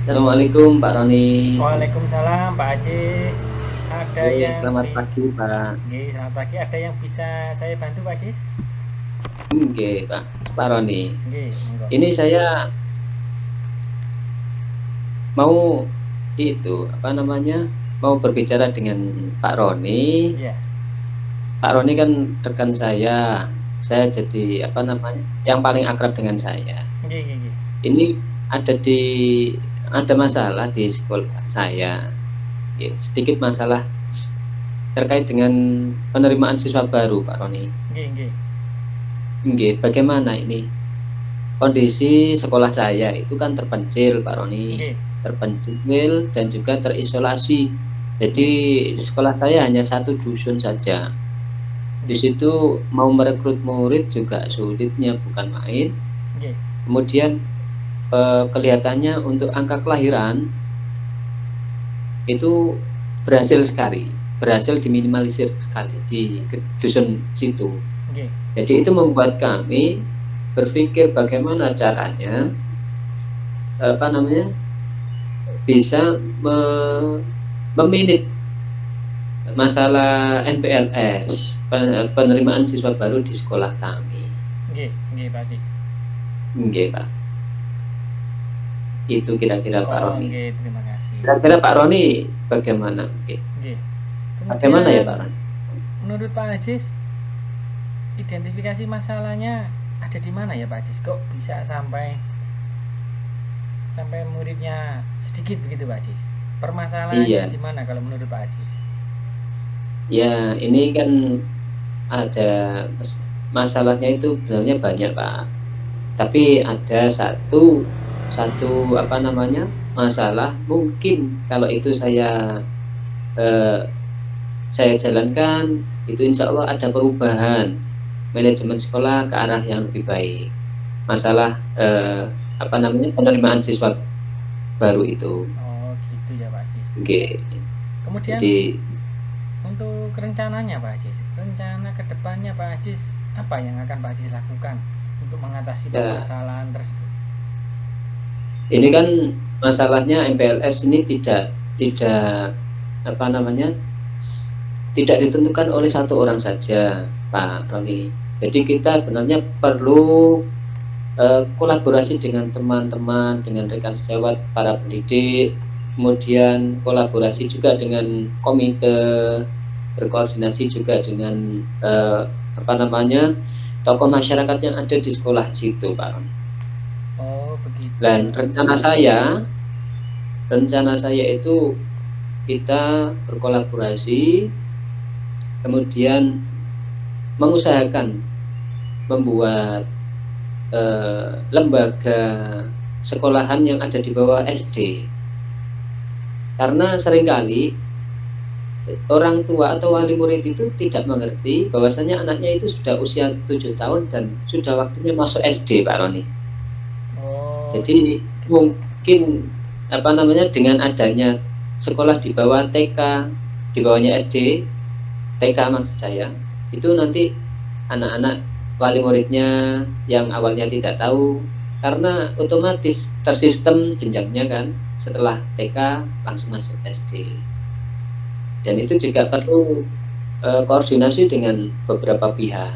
Assalamualaikum Pak Roni. Waalaikumsalam Pak Ajis. Ada yang Selamat pagi Pak. Nggih, selamat pagi. Ada yang bisa saya bantu Pak Ajis? Oke Pak Roni. Nggih, monggo. Ini saya mau apa namanya, mau berbicara dengan Pak Roni. Iya. Pak Roni kan rekan saya. Saya jadi apa namanya, yang paling akrab dengan saya. Nggih, nggih, nggih. Ini ada ada masalah di sekolah saya. Ya, sedikit masalah terkait dengan penerimaan siswa baru Pak Roni. Nggih, nggih. Oke, bagaimana ini? Kondisi sekolah saya itu kan terpencil, Pak Roni. Nggih. Terpencil dan juga terisolasi. Jadi sekolah saya hanya satu dusun saja. Di Nggih. situ mau merekrut murid juga sulitnya bukan main. Nggih. Kemudian kelihatannya untuk angka kelahiran itu berhasil diminimalisir sekali di dusun situ. Nggih. Jadi itu membuat kami berpikir bagaimana caranya apa namanya bisa meminit masalah NPLS, penerimaan siswa baru di sekolah kami. Nggih, nggih Pak Ajis. Nggih, Pak. Itu kira-kira Pak Oh, Roni. nggih, terima kasih. Kira-kira Pak Roni bagaimana? Nggih. Bagaimana ya Kemudian Pak Roni? menurut Pak Ajis, identifikasi masalahnya ada di mana ya Pak Ajis? Kok bisa sampai muridnya sedikit begitu Pak Ajis? Permasalahannya Iya, di mana kalau menurut Pak Ajis? ya ini kan ada masalahnya itu sebenarnya banyak Pak. Tapi ada satu satu apa namanya masalah, mungkin kalau itu eh, saya jalankan itu insya Allah ada perubahan manajemen sekolah ke arah yang lebih baik. Masalah apa namanya penerimaan siswa baru itu. Oh, gitu ya Pak Ajis. Oke. Kemudian Jadi untuk rencananya Pak Ajis, rencana kedepannya Pak Ajis, apa yang akan Pak Ajis lakukan untuk mengatasi ya, permasalahan tersebut? ini kan masalahnya MPLS ini tidak apa namanya tidak ditentukan oleh satu orang saja, Pak Roni. Jadi kita sebenarnya perlu kolaborasi dengan teman-teman, dengan rekan sejawat para pendidik, kemudian kolaborasi juga dengan komite, berkoordinasi juga dengan apa namanya tokoh masyarakat yang ada di sekolah situ, Pak Roni. Oh, begitu ya Dan Pak Ajis. rencana saya itu kita berkolaborasi, kemudian mengusahakan membuat lembaga sekolahan yang ada di bawah SD. Karena seringkali orang tua atau wali murid itu tidak mengerti bahwasanya anaknya itu sudah usia 7 tahun dan sudah waktunya masuk SD, Pak Roni. Oh, Jadi gitu. mungkin apa namanya dengan adanya sekolah di bawah TK, di bawahnya SD, TK maksud saya, itu nanti anak-anak wali muridnya yang awalnya tidak tahu, karena otomatis tersistem jenjangnya kan, setelah TK langsung masuk SD. Dan itu juga perlu koordinasi dengan beberapa pihak.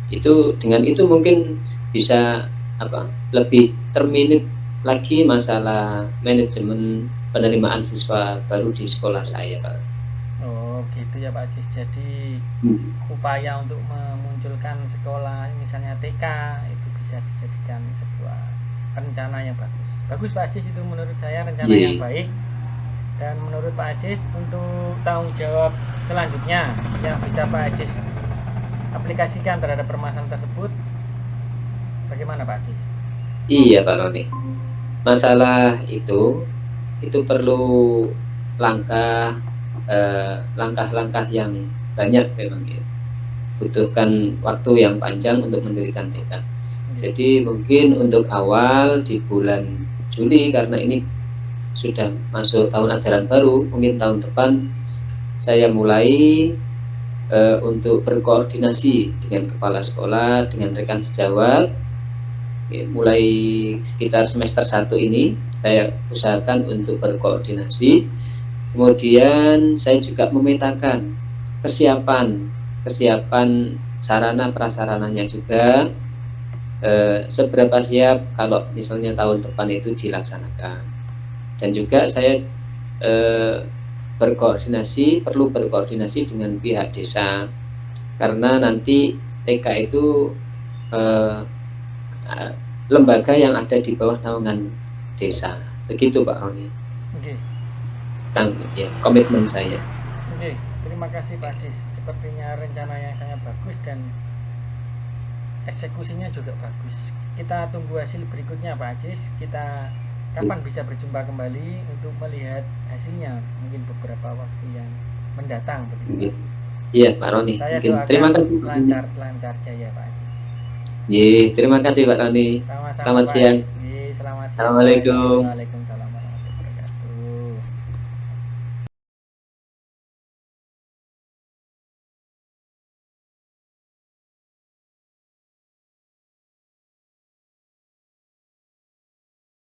Itu dengan itu mungkin bisa apa lebih terminit lagi masalah manajemen penerimaan siswa baru di sekolah saya, Pak. Oh, gitu ya Pak Ajis. Jadi upaya untuk memunculkan sekolah misalnya TK itu bisa dijadikan sebuah rencana yang bagus. Bagus Pak Ajis, itu menurut saya rencana yang Iya, baik. Dan menurut Pak Ajis untuk tanggung jawab selanjutnya yang bisa Pak Ajis aplikasikan terhadap permasalahan tersebut, bagaimana Pak Ajis? iya Pak Roni. Masalah itu perlu langkah langkah-langkah yang banyak memang ya. Butuhkan waktu yang panjang untuk mendirikan TK. Nggih. Jadi mungkin untuk awal di bulan Juli, karena ini sudah masuk tahun ajaran baru, mungkin tahun depan saya mulai untuk berkoordinasi dengan kepala sekolah, dengan rekan sejawat, mulai sekitar semester 1 ini saya usahakan untuk berkoordinasi. Kemudian saya juga memetakan kesiapan sarana prasarananya juga, seberapa siap kalau misalnya tahun depan itu dilaksanakan. Dan juga saya perlu berkoordinasi dengan pihak desa, karena nanti TK itu lembaga yang ada di bawah naungan desa. Begitu Pak Roni. Oke. Ya, komitmen saya. Oke, terima kasih Pak Ajis. Sepertinya rencana yang sangat bagus dan eksekusinya juga bagus. Kita tunggu hasil berikutnya Pak Ajis. Kita kapan bisa berjumpa kembali untuk melihat hasilnya, mungkin beberapa waktu yang mendatang begitu. Iya Pak Roni. Saya mungkin. doakan Terima kasih. lancar jaya Pak Ajis. Terima kasih Pak Roni. Sama-sama, Selamat Pak. siang. Selamat siang. Assalamualaikum. Waalaikumsalam.